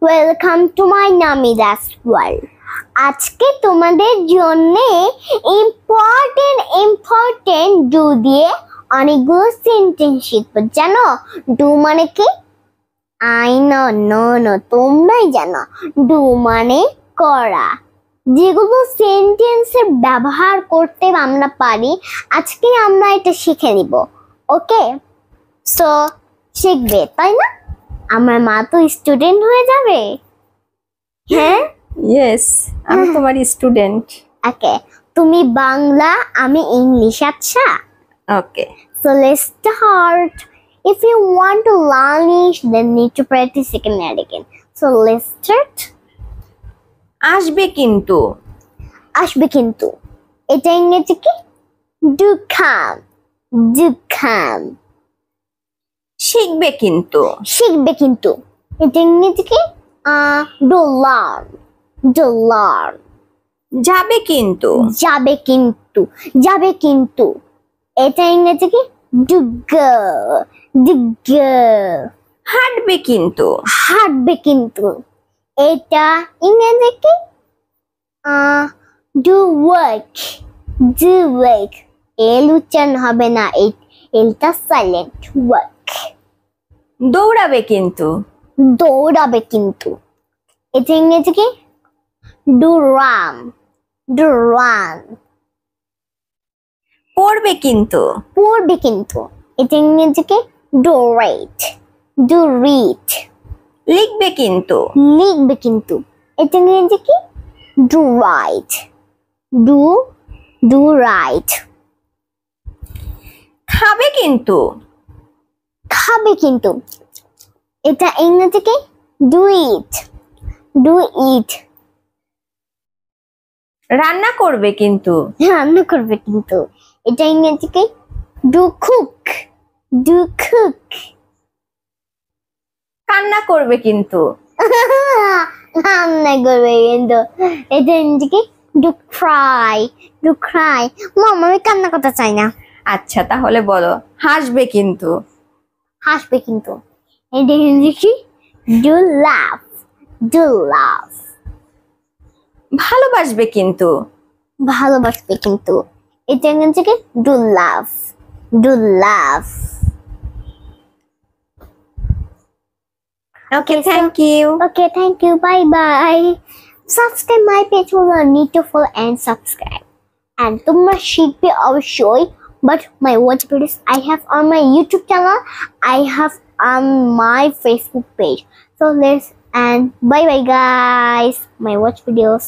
Welcome to my নামিদাস world. আজকে তোমাদের জন্য ইম্পর্টেন্ট ডু দিয়ে অনেকগুলো সেন্টেন্স শিখবো। জানো ডু মানে কি? আই নো নো তোমরাই জানো। ডু মানে করা, যেগুলো সেন্টেন্সের ব্যবহার করতে আমরা পারি। আজকে আমরা এটা শিখে নিব। ওকে, সো শিখবে তাই না? আমার মা তো স্টুডেন্ট হয়ে যাবে। হ্যাঁ, ইয়েস, আমি তোমার স্টুডেন্ট। ওকে, তুমি বাংলা, আমি ইংলিশ। আচ্ছা, ওকে, so let's start. If you want to learn English, then need to practice again and again. So let's start. আসবে কিন্তু। আসবে কিন্তু, এটা ইংরেজি কি? Do come, do come. শিখবে কিন্তু। শিখবে কিন্তু, এটা ইংরেজি কি? Do learn, do learn. যাবে কিন্তু। যাবে কিন্তু, যাবে কিন্তু, এটা ইংরেজি কি? Do go, do go. হাঁটবে কিন্তু। হাঁটবে কিন্তু, এটা ইংরেজি কি? Do work, do work. এল উচ্চারণ হবে না, এলটা সাইলেন্ট। work. দৌড়াবে কিন্তু। দৌড়াবে কিন্তু, এটা ইংরেজি কি? Do run, do run. পড়বে কিন্তু। পড়বে কিন্তু, এটা ইংরেজি কি? Do read, do read. লিখবে কিন্তু। লিখবে কিন্তু, এটা ইংরেজি কি? Do write, do write. খাবে কিন্তু। খাবে কিন্তু, এটা ইংরেজি কি? Do eat, do eat. রান্না করবে কিন্তু। রান্না করবে কিন্তু, এটা ইংরেজি কি? Do cook, do cook. কান্না করবে কিন্তু। রান্না করবে কিন্তু, এটা ইংরেজি কি? Do cry, do cry. মামা, আমি কান্না করতে চাই না। আচ্ছা, তাহলে বলো হাসবে কিন্তু। হাসবে কিন্তু, এটা ইংরেজি কি? Do laugh, do laugh. ভালোবাসবে কিন্তু। ভালোবাসবে কিন্তু, এটা ইংরেজি কি? Do love, do love. Okay, thank you. Okay, thank you. Bye bye. Subscribe my page for the need to follow and subscribe. And তোমরা শিখবে অবশ্যই, but my watch videos I have on my YouTube channel, I have on my Facebook page. So let's and bye bye guys. My watch videos.